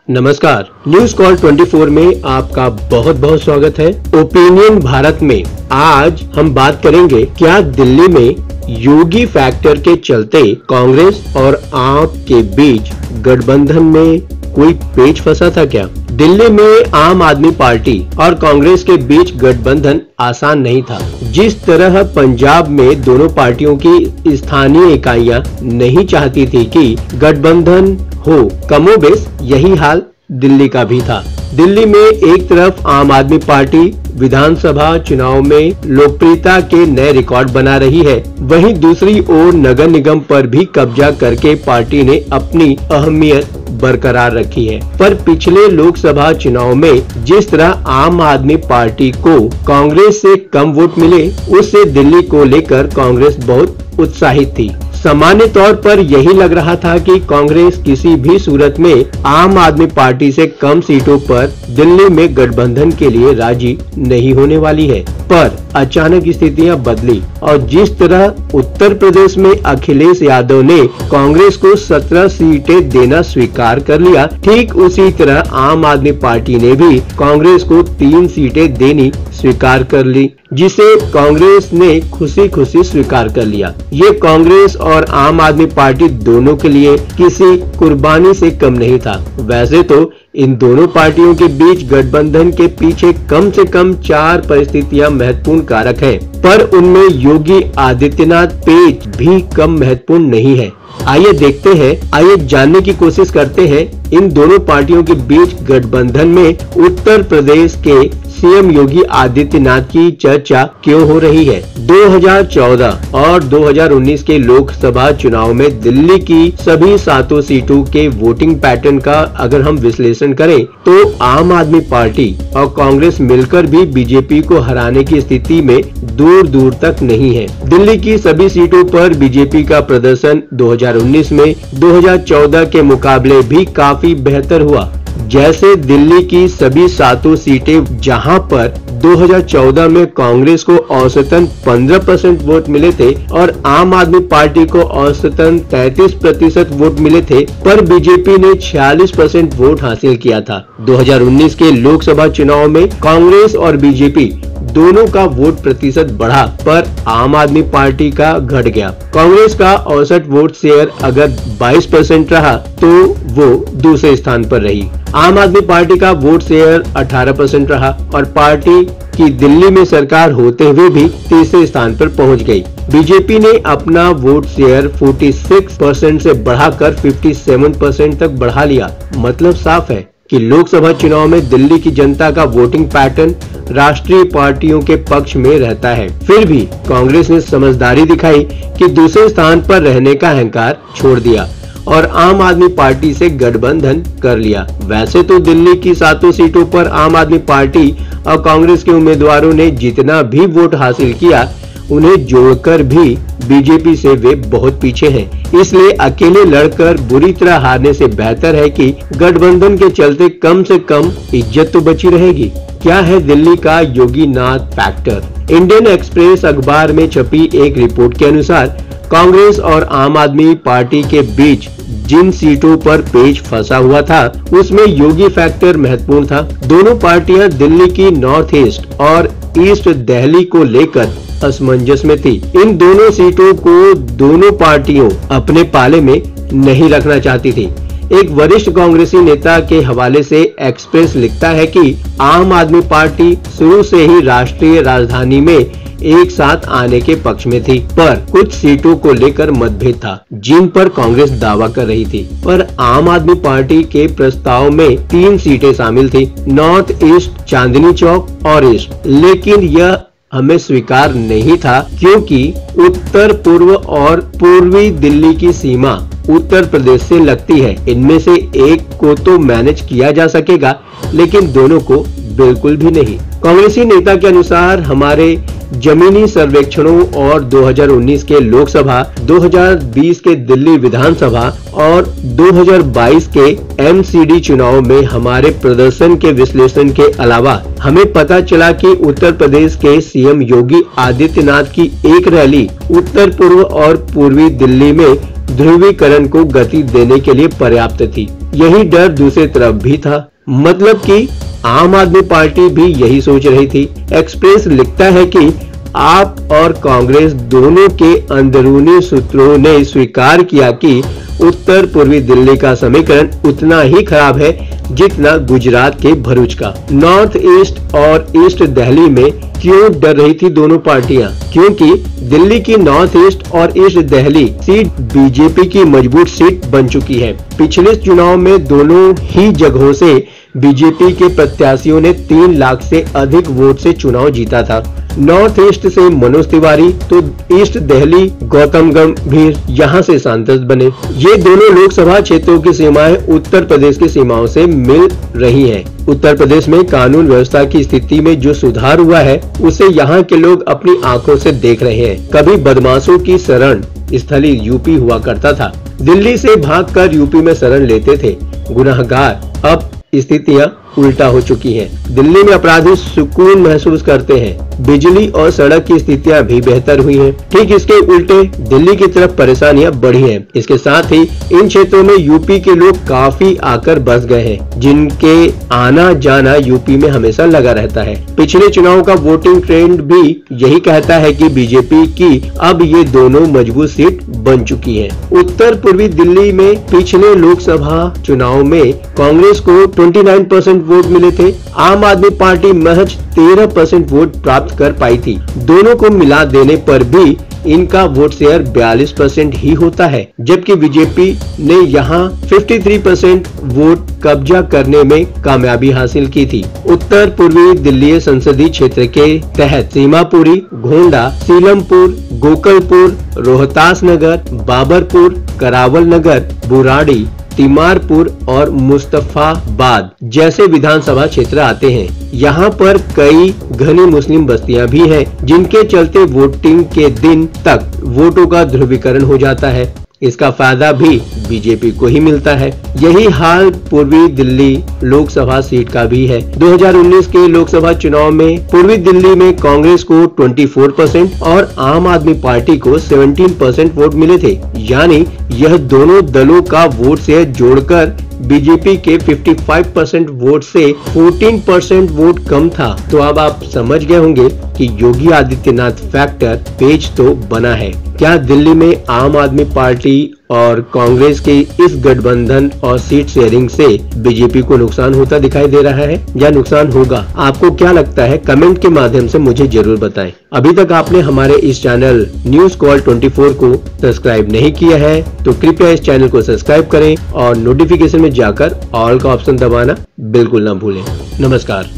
नमस्कार, news call 24 में आपका बहुत बहुत स्वागत है। ओपिनियन भारत में आज हम बात करेंगे, क्या दिल्ली में योगी फैक्टर के चलते कांग्रेस और आप के बीच गठबंधन में कोई पेच फंसा था क्या? दिल्ली में आम आदमी पार्टी और कांग्रेस के बीच गठबंधन आसान नहीं था। जिस तरह पंजाब में दोनों पार्टियों की स्थानीय इकाइयां नहीं चाहती थी कि गठबंधन हो, कमोबेश यही हाल दिल्ली का भी था। दिल्ली में एक तरफ आम आदमी पार्टी विधानसभा चुनाव में लोकप्रियता के नए रिकॉर्ड बना रही है, वहीं दूसरी ओर नगर निगम पर भी कब्जा करके पार्टी ने अपनी अहमियत बरकरार रखी है। पर पिछले लोकसभा चुनाव में जिस तरह आम आदमी पार्टी को कांग्रेस से कम वोट मिले, उससे दिल्ली को लेकर कांग्रेस बहुत उत्साहित थी। सामान्य तौर पर यही लग रहा था कि कांग्रेस किसी भी सूरत में आम आदमी पार्टी से कम सीटों पर दिल्ली में गठबंधन के लिए राजी नहीं होने वाली है। पर अचानक स्थितियां बदली और जिस तरह उत्तर प्रदेश में अखिलेश यादव ने कांग्रेस को 17 सीटें देना स्वीकार कर लिया, ठीक उसी तरह आम आदमी पार्टी ने भी कांग्रेस को 3 सीटें देनी स्वीकार कर ली, जिसे कांग्रेस ने खुशी खुशी स्वीकार कर लिया। ये कांग्रेस और आम आदमी पार्टी दोनों के लिए किसी कुर्बानी से कम नहीं था। वैसे तो इन दोनों पार्टियों के बीच गठबंधन के पीछे कम से कम 4 परिस्थितियां महत्वपूर्ण कारक हैं, पर उनमें योगी आदित्यनाथ पेच भी कम महत्वपूर्ण नहीं है। आइए जानने की कोशिश करते हैं, इन दोनों पार्टियों के बीच गठबंधन में उत्तर प्रदेश के सीएम योगी आदित्यनाथ की चर्चा क्यों हो रही है। 2014 और 2019 के लोकसभा चुनाव में दिल्ली की सभी 7 सीटों के वोटिंग पैटर्न का अगर हम विश्लेषण करें, तो आम आदमी पार्टी और कांग्रेस मिलकर भी बीजेपी को हराने की स्थिति में दूर दूर तक नहीं है। दिल्ली की सभी सीटों पर बीजेपी का प्रदर्शन 2019 में 2014 के मुकाबले भी काफी बेहतर हुआ। जैसे दिल्ली की सभी 7 सीटें जहां पर 2014 में कांग्रेस को औसतन 15% वोट मिले थे और आम आदमी पार्टी को औसतन 33% वोट मिले थे, पर बीजेपी ने 46% वोट हासिल किया था। 2019 के लोकसभा चुनाव में कांग्रेस और बीजेपी दोनों का वोट प्रतिशत बढ़ा, पर आम आदमी पार्टी का घट गया। कांग्रेस का औसत वोट शेयर अगर 22% रहा तो वो दूसरे स्थान पर रही। आम आदमी पार्टी का वोट शेयर 18% रहा और पार्टी की दिल्ली में सरकार होते हुए भी तीसरे स्थान पर पहुंच गई। बीजेपी ने अपना वोट शेयर 46% से बढ़ाकर 57% तक बढ़ा लिया। मतलब साफ है कि लोकसभा चुनाव में दिल्ली की जनता का वोटिंग पैटर्न राष्ट्रीय पार्टियों के पक्ष में रहता है। फिर भी कांग्रेस ने समझदारी दिखाई कि दूसरे स्थान पर रहने का अहंकार छोड़ दिया और आम आदमी पार्टी से गठबंधन कर लिया। वैसे तो दिल्ली की 7 सीटों पर आम आदमी पार्टी और कांग्रेस के उम्मीदवारों ने जितना भी वोट हासिल किया, उन्हें जोड़कर भी बीजेपी से वे बहुत पीछे हैं। इसलिए अकेले लड़कर बुरी तरह हारने से बेहतर है कि गठबंधन के चलते कम से कम इज्जत तो बची रहेगी। क्या है दिल्ली का योगी नाथ फैक्टर? इंडियन एक्सप्रेस अखबार में छपी एक रिपोर्ट के अनुसार कांग्रेस और आम आदमी पार्टी के बीच जिन सीटों पर पेच फंसा हुआ था, उसमें योगी फैक्टर महत्वपूर्ण था। दोनों पार्टियां दिल्ली की नॉर्थ ईस्ट और ईस्ट दिल्ली को लेकर असमंजस में थी। इन दोनों सीटों को दोनों पार्टियों अपने पाले में नहीं रखना चाहती थी। एक वरिष्ठ कांग्रेसी नेता के हवाले से एक्सप्रेस लिखता है कि आम आदमी पार्टी शुरू से ही राष्ट्रीय राजधानी में एक साथ आने के पक्ष में थी, पर कुछ सीटों को लेकर मतभेद था जिन पर कांग्रेस दावा कर रही थी। पर आम आदमी पार्टी के प्रस्ताव में 3 सीटें शामिल थी, नॉर्थ ईस्ट, चांदनी चौक और ईस्ट। लेकिन यह हमें स्वीकार नहीं था, क्योंकि उत्तर पूर्व और पूर्वी दिल्ली की सीमा उत्तर प्रदेश से लगती है। इनमें से एक को तो मैनेज किया जा सकेगा, लेकिन दोनों को बिल्कुल भी नहीं। कांग्रेसी नेता के अनुसार हमारे जमीनी सर्वेक्षणों और 2019 के लोकसभा, 2020 के दिल्ली विधानसभा और 2022 के एमसीडी चुनाव में हमारे प्रदर्शन के विश्लेषण के अलावा हमें पता चला कि उत्तर प्रदेश के सीएम योगी आदित्यनाथ की एक रैली उत्तर पूर्व और पूर्वी दिल्ली में ध्रुवीकरण को गति देने के लिए पर्याप्त थी। यही डर दूसरी तरफ भी था, मतलब कि आम आदमी पार्टी भी यही सोच रही थी। एक्सप्रेस लिखता है कि आप और कांग्रेस दोनों के अंदरूनी सूत्रों ने स्वीकार किया कि उत्तर पूर्वी दिल्ली का समीकरण उतना ही खराब है जितना गुजरात के भरूच का। नॉर्थ ईस्ट और ईस्ट दिल्ली में क्यों डर रही थी दोनों पार्टियां? क्योंकि दिल्ली की नॉर्थ ईस्ट और ईस्ट दिल्ली सीट बीजेपी की मजबूत सीट बन चुकी है। पिछले चुनाव में दोनों ही जगहों से बीजेपी के प्रत्याशियों ने 3 लाख से अधिक वोट से चुनाव जीता था। नॉर्थ ईस्ट से मनोज तिवारी तो ईस्ट दिल्ली गौतम गंभीर यहाँ से सांसद बने। ये दोनों लोकसभा क्षेत्रों की सीमाएं उत्तर प्रदेश की सीमाओं से मिल रही हैं। उत्तर प्रदेश में कानून व्यवस्था की स्थिति में जो सुधार हुआ है उसे यहाँ के लोग अपनी आंखों से देख रहे हैं। कभी बदमाशों की शरण स्थली यूपी हुआ करता था। दिल्ली से भागकर यूपी में शरण लेते थे गुनाहगार। अब स्थितियां उल्टा हो चुकी हैं। दिल्ली में अपराधी सुकून महसूस करते हैं। बिजली और सड़क की स्थितियां भी बेहतर हुई हैं। ठीक इसके उल्टे दिल्ली की तरफ परेशानियां बढ़ी हैं। इसके साथ ही इन क्षेत्रों में यूपी के लोग काफी आकर बस गए हैं, जिनके आना जाना यूपी में हमेशा लगा रहता है। पिछले चुनाव का वोटिंग ट्रेंड भी यही कहता है कि बीजेपी की अब ये दोनों मजबूत सीट बन चुकी है। उत्तर पूर्वी दिल्ली में पिछले लोकसभा चुनाव में कांग्रेस को 29% वोट मिले थे। आम आदमी पार्टी महज 13% वोट प्राप्त कर पाई थी। दोनों को मिला देने पर भी इनका वोट शेयर 42% ही होता है, जबकि बीजेपी ने यहां 53% वोट कब्जा करने में कामयाबी हासिल की थी। उत्तर पूर्वी दिल्ली संसदीय क्षेत्र के तहत सीमापुरी, गोंडा, सीलमपुर, गोकलपुर, रोहतास नगर, बाबरपुर, करावल नगर, बुराड़ी, तिमारपुर और मुस्तफाबाद जैसे विधानसभा क्षेत्र आते हैं। यहाँ पर कई घनी मुस्लिम बस्तियां भी हैं, जिनके चलते वोटिंग के दिन तक वोटों का ध्रुवीकरण हो जाता है। इसका फायदा भी बीजेपी को ही मिलता है। यही हाल पूर्वी दिल्ली लोकसभा सीट का भी है। 2019 के लोकसभा चुनाव में पूर्वी दिल्ली में कांग्रेस को 24% और आम आदमी पार्टी को 17% वोट मिले थे। यानी यह दोनों दलों का वोट शेयर जोड़कर बीजेपी के 55% वोट से 14% वोट कम था। तो अब आप समझ गए होंगे कि योगी आदित्यनाथ फैक्टर पेज तो बना है। क्या दिल्ली में आम आदमी पार्टी और कांग्रेस के इस गठबंधन और सीट शेयरिंग से बीजेपी को नुकसान होता दिखाई दे रहा है या नुकसान होगा? आपको क्या लगता है? कमेंट के माध्यम से मुझे जरूर बताएं। अभी तक आपने हमारे इस चैनल न्यूज कॉल 24 को सब्सक्राइब नहीं किया है तो कृपया इस चैनल को सब्सक्राइब करें और नोटिफिकेशन में जाकर ऑल का ऑप्शन दबाना बिल्कुल न भूलें। नमस्कार।